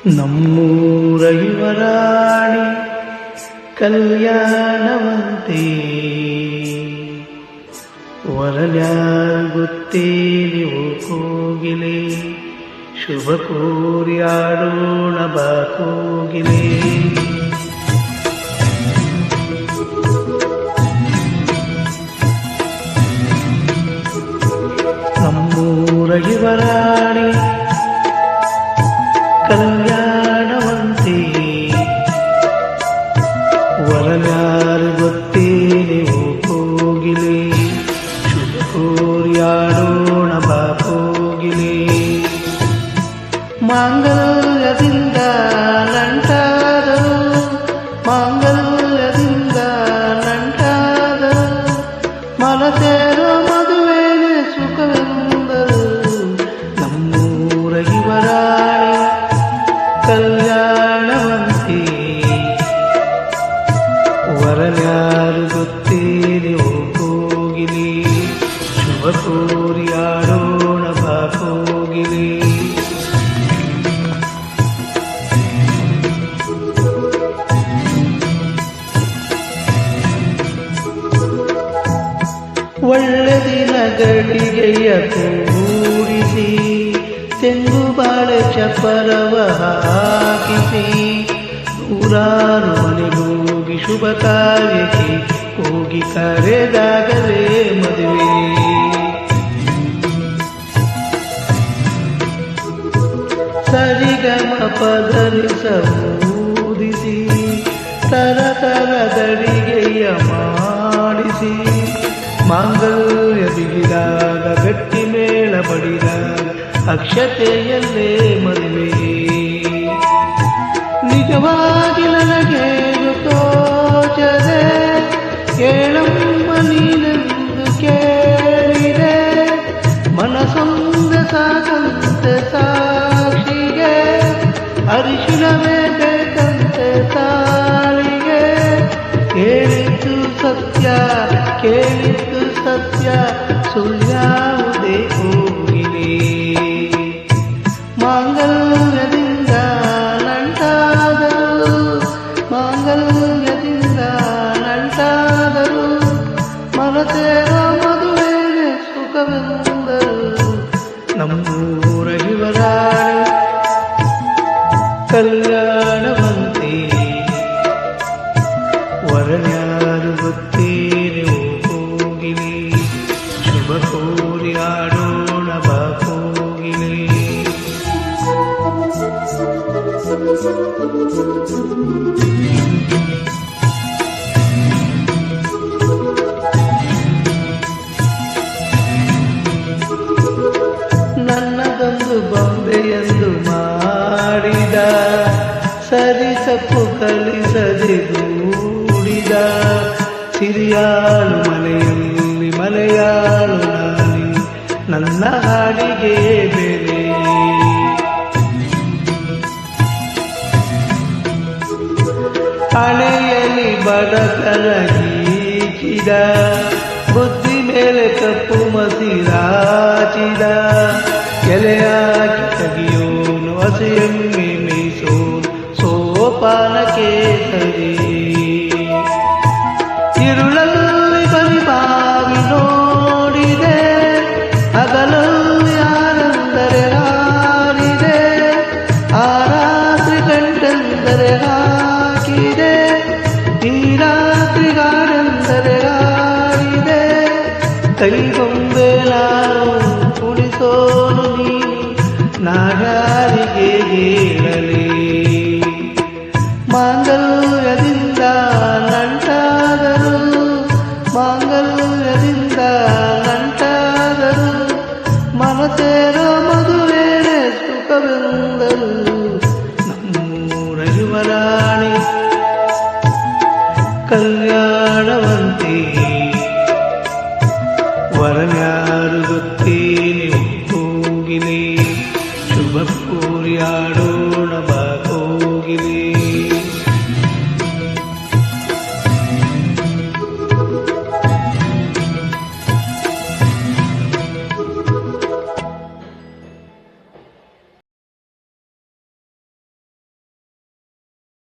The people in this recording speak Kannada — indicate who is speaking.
Speaker 1: ನಮ್ಮೂರ ಯುವರಾಣಿ ಕಲ್ಯಾಣವಂತೆ ವರನ್ಯಾರು ಗೊತ್ತೇ ನೀವು ಕೋಗಿಲೆ ಶುಭ ಕೋರಿ ಆಡೋಣ ಬಾ ಕೋಗಿಲೆ. ನಮ್ಮೂರ ಯುವರಾಣಿ ಕಲ್ಯಾಣವಂತೆ ವರನ್ಯಾರು ಗೊತ್ತೇ ನೀವು ಕೋಗಿಲೆ ಶುಭ ಕೋರಿ ಆಡೋಣ ಬಾ ಕೋಗಿಲೆ. ಮಾಂಗಲ್ಯದಿಂದ ನಂಟಾದರು ಮಾಂಗಲ್ಯದಿಂದ ನಂಟಾದರು ಮನಸೇರೋ ಮದುವೆಗೆ ಸುಖವೆಂದರು. ನಮ್ಮೂರ ಯುವರಾಣಿ ಕಲ್ಯಾಣವಂತೆ ವರನ್ಯಾರು ಗೊತ್ತೇ ನೀವು ಕೋಗಿಲೆ ಶುಭ ಕೋರಿ ಆಡೋಣ ಬಾ ಕೋಗಿಲೆ. ಒಳ್ಳೆ ದಿನಗಳಿಗೆಯ ಕೂಡಿಸಿ ತೆಂಗು ಬಾಳೆ ಚಪ್ಪರವ ಹಾಕಿಸಿ ನೂರಾರು ಮನೆಗೋಗಿ ಶುಭ ಕಾರ್ಯಕ್ಕೆ ಹೋಗಿ ಕರೆದಾಗಲೇ ಮದುವೆ. ಸರಿಗಮ ಪದರಿಸ ಊದಿಸಿ ತರತರದಡಿಗೆಯ ಮಾಡಿಸಿ ಮಾಂಗಲ್ಯ ಬಿಗಿದಾಗ ಗಟ್ಟಿ ಮೇಳ ಬಡಿದಾಗ ಅಕ್ಷತೆಯಲ್ಲೇ ಮದುವೆ. ನಿಜವಾಗಿ ನನಗೆ ತೋಚದೆ ಕೇಳಮ್ಮ ನೀನೆಂದು ಕೇಳಿದೆ ಮನಸೊಂದೆ ಸಾಕಂತೆ ಸಾಕ್ಷಿಗೆ ಅರಿಶಿಣವೇ ಬೇಕಂತೆ ತಾಳಿಗೆ. ಕೇಳಿದ್ದು ಸತ್ಯ ಕೇಳಿದ್ದು ಸತ್ಯ ಸುಳ್ಳ್ಯಾವುದೇ ಕೋಗಿಲೆ. ಮಾಂಗಲ್ಯದಿಂದ ನಂಟಾದರು ಮಾಂಗಲ್ಯದಿಂದ ನಂಟಾದರು ಮನಸೇರೋ ಮದುವೆಗೆ ಸುಖವೆಂದರು. ನಮ್ಮೂರ ಯುವರಾಣಿ ಕಲ್ಯಾಣವಂತೆ ವರನ್ಯಾರು ಗೊತ್ತೇ ನೀವು ಕೋಗಿಲೆ ಶುಭ ಕೋರಿ ಆಡೋಣ ಬಾ ಕೋಗಿಲೆ. ನನ್ನದೊಂದು ಬೊಂಬೆಯೆಂದು ಮಾಡಿದ ಸರಿಸಪ್ಪು ಕಲಿಸದೆ ದೂಡಿದ ಸಿರಿಯಾಳು ಮನೆಯಲ್ಲಿ ಮಲೆಯಾಳು ನಾನಿ ನನ್ನ ಹಾಡಿಗೆ ಬೆಲೆ. ಹಣೆಯಲ್ಲಿ ಬಡತನ ಗೀಚಿದ ಬುದ್ಧಿ ಮೇಲೆ ಕಪ್ಪು ಮಸಿರಾಚಿದ ಎಲೆಯಾಗಿ ತೆಗಿಯೋನು ಹಸೆಯಮ್ಮೆ ಮೇಸೋನು ಸೋಪಾನಕ್ಕೆ ಸರಿ. ഇരുളಲ್ಲಿ ಬಲಿ ಬಾವಿ ನೋಡಿದೆ ಹಗಲಲ್ಲಿ ಆನಂದರೆ ಹಾರಿದೆ ಆ ರಾತ್ರಿ ಗಂಟೆಂದರೆ ಹಾಕಿದೆ ಈ ರಾತ್ರಿ ಗಾಡೆಂದರೆ ಹಾರಿದೆ. ಕೈಗೊಂಬೆ ನಾನು ಕುಣಿಸೋನು ನೀನು ನಾಗಾರಿಗೆ ಹೇಳಲಿ. ಮಾಂಗಲ್ಯದಿಂದ ನಂಟಾದರು ಮಾಂಗಲ್ಯದಿಂದ ನಂಟಾದರು ಮನಸೇರೋ ಮದುವೆಗೆ ಸುಖವೆಂದರು. ನಮ್ಮೂರ ಯುವರಾಣಿ ಕಲ್ಯಾಣವಂತೆ ವರನ್ಯಾರು